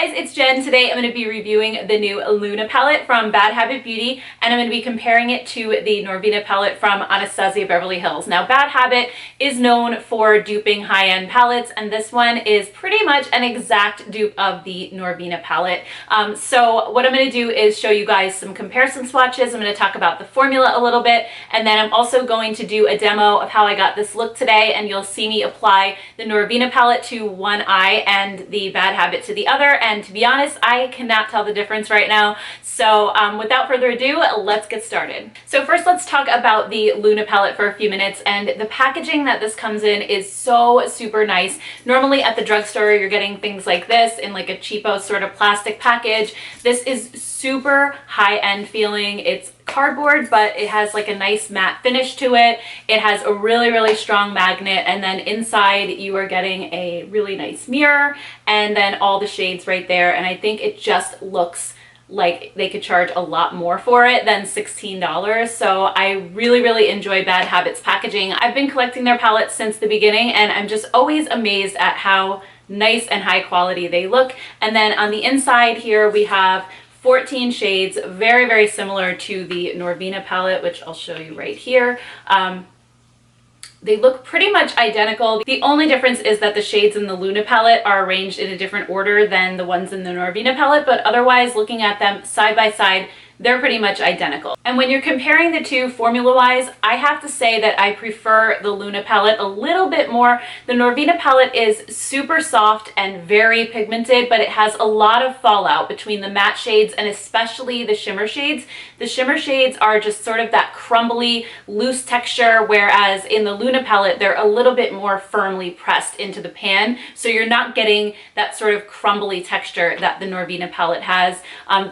Hey guys, it's Jen. Today I'm going to be reviewing the new Luna palette from Bad Habit Beauty, and I'm going to be comparing it to the Norvina palette from Anastasia Beverly Hills. Now, Bad Habit is known for duping high-end palettes, and this one is pretty much an exact dupe of the Norvina palette. So what I'm going to do is show you guys some comparison swatches. I'm going to talk about the formula a little bit, and then I'm also going to do a demo of how I got this look today, and you'll see me apply the Norvina palette to one eye and the Bad Habit to the other. And to be honest, I cannot tell the difference right now. So without further ado, let's get started. So first, let's talk about the Luna palette for a few minutes. And the packaging that this comes in is so super nice. Normally at the drugstore, you're getting things like this in like a cheapo sort of plastic package. This is super high-end feeling. It's cardboard, but it has like a nice matte finish to it. It has a really strong magnet, and then inside you are getting a really nice mirror and then all the shades right there. And I think it just looks like they could charge a lot more for it than $16. So I really enjoy Bad Habit's packaging. I've been collecting their palettes since the beginning, and I'm just always amazed at how nice and high quality they look. And then on the inside here we have 14 shades, very similar to the Norvina palette, which I'll show you right here. They look pretty much identical. The only difference is that the shades in the Luna palette are arranged in a different order than the ones in the Norvina palette, but otherwise, looking at them side by side, they're pretty much identical. And when you're comparing the two formula-wise, I have to say that I prefer the Luna palette a little bit more. The Norvina palette is super soft and very pigmented, but it has a lot of fallout between the matte shades and especially the shimmer shades. The shimmer shades are just sort of that crumbly, loose texture, whereas in the Luna palette, they're a little bit more firmly pressed into the pan, so you're not getting that sort of crumbly texture that the Norvina palette has.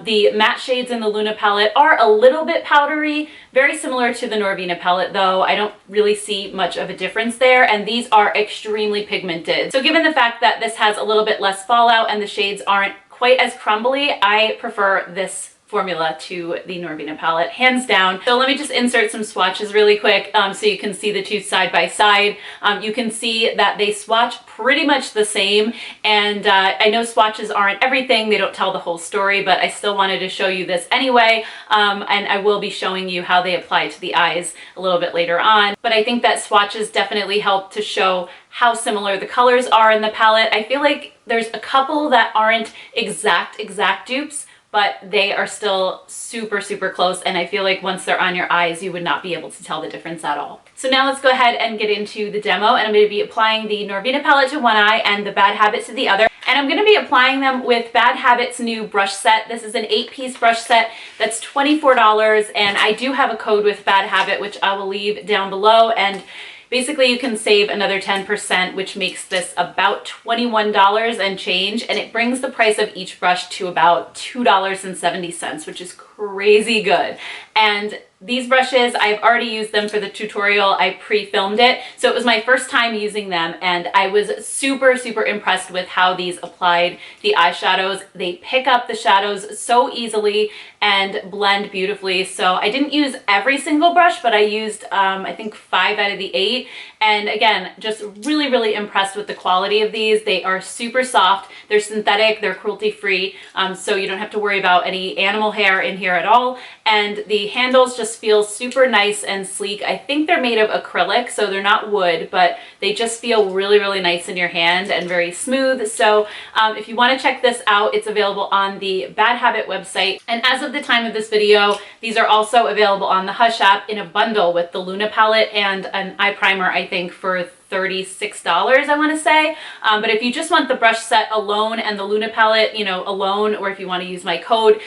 The matte shades in the Luna palette are a little bit powdery, very similar to the Norvina palette, though I don't really see much of a difference there, and these are extremely pigmented. So given the fact that this has a little bit less fallout and the shades aren't quite as crumbly, I prefer this formula to the Norvina palette, hands down. So let me just insert some swatches really quick so you can see the two side by side. You can see that they swatch pretty much the same, and I know swatches aren't everything, they don't tell the whole story, but I still wanted to show you this anyway, and I will be showing you how they apply to the eyes a little bit later on. But I think that swatches definitely help to show how similar the colors are in the palette. I feel like there's a couple that aren't exact dupes, but they are still super close, and I feel like once they're on your eyes, you would not be able to tell the difference at all. So now let's go ahead and get into the demo, and I'm going to be applying the Norvina palette to one eye and the Bad Habit to the other. And I'm going to be applying them with Bad Habit's new brush set. This is an 8-piece brush set that's $24, and I do have a code with Bad Habit, which I will leave down below, and basically, you can save another 10%, which makes this about $21 and change, and it brings the price of each brush to about $2.70, which is crazy good. And these brushes, I've already used them for the tutorial. I pre-filmed it, so it was my first time using them, and I was super impressed with how these applied the eyeshadows. They pick up the shadows so easily and blend beautifully. So I didn't use every single brush, but I used I think 5 out of the 8. And again, just really impressed with the quality of these. They are super soft, they're synthetic, they're cruelty-free, so you don't have to worry about any animal hair in here at all. And the handles just feel super nice and sleek. I think they're made of acrylic, so they're not wood, but they just feel really nice in your hand and very smooth. So if you want to check this out, it's available on the Bad Habit website. And as of the time of this video, these are also available on the Hush app in a bundle with the Luna palette and an eye primer, I think for $36, I want to say. But if you just want the brush set alone and the Luna palette, you know, alone, or if you want to use my code,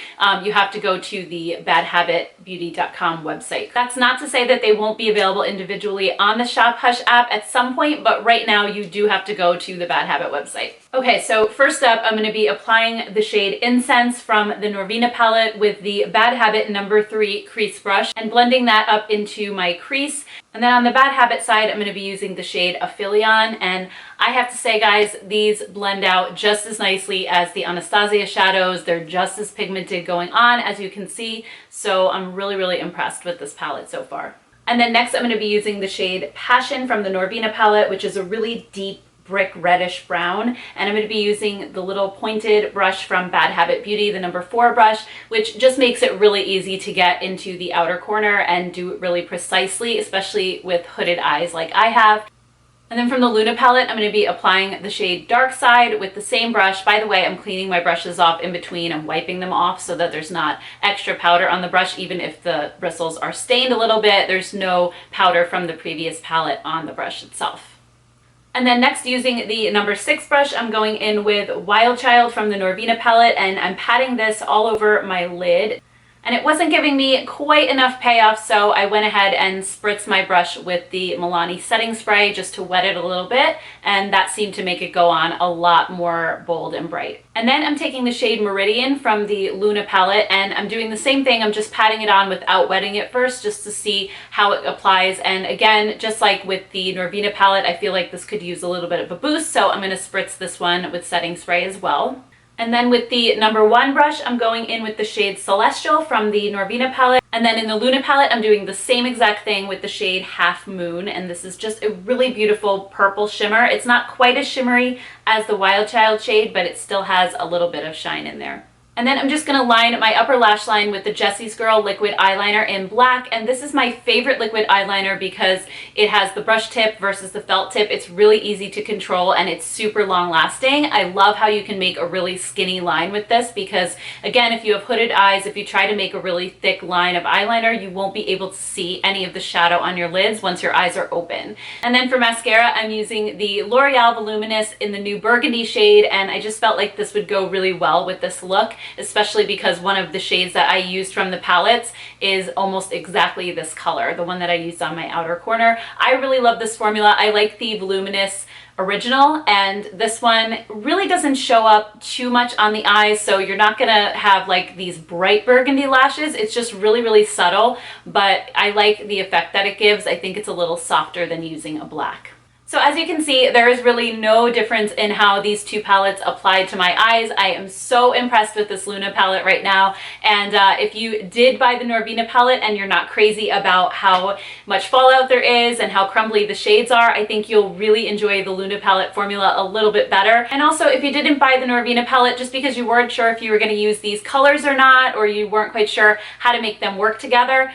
you have to go to the badhabitbeauty.com website. That's not to say that they won't be available individually on the Shop Hush app at some point, but right now you do have to go to the Bad Habit website. Okay, so first up, I'm going to be applying the shade Incense from the Norvina palette with the Bad Habit number 3 crease brush and blending that up into my crease. And then on the Bad Habit side, I'm going to be using the shade Aphelion, and I have to say, guys, these blend out just as nicely as the Anastasia shadows. They're just as pigmented going on, as you can see, so I'm really impressed with this palette so far. And then next, I'm going to be using the shade Passion from the Norvina palette, which is a really deep brick reddish brown. And I'm going to be using the little pointed brush from Bad Habit Beauty, the number 4 brush, which just makes it really easy to get into the outer corner and do it really precisely, especially with hooded eyes like I have. And then from the Luna palette, I'm going to be applying the shade Dark Side with the same brush. By the way, I'm cleaning my brushes off in between. I'm wiping them off so that there's not extra powder on the brush. Even if the bristles are stained a little bit, there's no powder from the previous palette on the brush itself. And then next, using the number 6 brush, I'm going in with Wild Child from the Norvina palette, and I'm patting this all over my lid. And it wasn't giving me quite enough payoff, so I went ahead and spritzed my brush with the Milani setting spray just to wet it a little bit, and that seemed to make it go on a lot more bold and bright. And then I'm taking the shade Meridian from the Luna palette, and I'm doing the same thing. I'm just patting it on without wetting it first, just to see how it applies. And again, just like with the Norvina palette, I feel like this could use a little bit of a boost, so I'm going to spritz this one with setting spray as well. And then with the number 1 brush, I'm going in with the shade Celestial from the Norvina palette. And then in the Luna palette, I'm doing the same exact thing with the shade Half Moon. And this is just a really beautiful purple shimmer. It's not quite as shimmery as the Wild Child shade, but it still has a little bit of shine in there. And then I'm just going to line my upper lash line with the Jessie's Girl liquid eyeliner in black. And this is my favorite liquid eyeliner because it has the brush tip versus the felt tip. It's really easy to control and it's super long lasting. I love how you can make a really skinny line with this because, again, if you have hooded eyes, if you try to make a really thick line of eyeliner, you won't be able to see any of the shadow on your lids once your eyes are open. And then for mascara, I'm using the L'Oreal Voluminous in the new Burgundy shade, and I just felt like this would go really well with this look, especially because one of the shades that I used from the palettes is almost exactly this color, the one that I used on my outer corner. I really love this formula. I like the Voluminous Original, and this one really doesn't show up too much on the eyes, so you're not gonna have like these bright burgundy lashes. It's just really, really subtle, but I like the effect that it gives. I think it's a little softer than using a black. So as you can see, there is really no difference in how these two palettes apply to my eyes. I am so impressed with this Luna palette right now. And if you did buy the Norvina palette and you're not crazy about how much fallout there is and how crumbly the shades are, I think you'll really enjoy the Luna palette formula a little bit better. And also, if you didn't buy the Norvina palette just because you weren't sure if you were going to use these colors or not, or you weren't quite sure how to make them work together,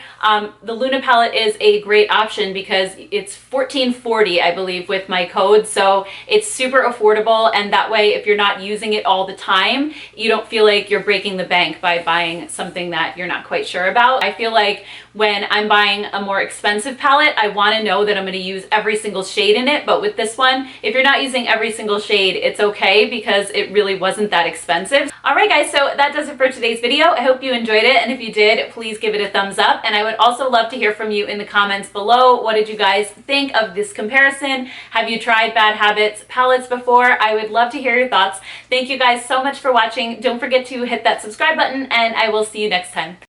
the Luna palette is a great option because it's $14.40, I believe, with my code, so it's super affordable, and that way if you're not using it all the time, you don't feel like you're breaking the bank by buying something that you're not quite sure about. I feel like when I'm buying a more expensive palette, I want to know that I'm going to use every single shade in it, but with this one, if you're not using every single shade, it's okay because it really wasn't that expensive. Alright guys, so that does it for today's video. I hope you enjoyed it, and if you did, please give it a thumbs up, and I would also love to hear from you in the comments below. What did you guys think of this comparison? Have you tried Bad Habits palettes before? I would love to hear your thoughts. Thank you guys so much for watching. Don't forget to hit that subscribe button, and I will see you next time.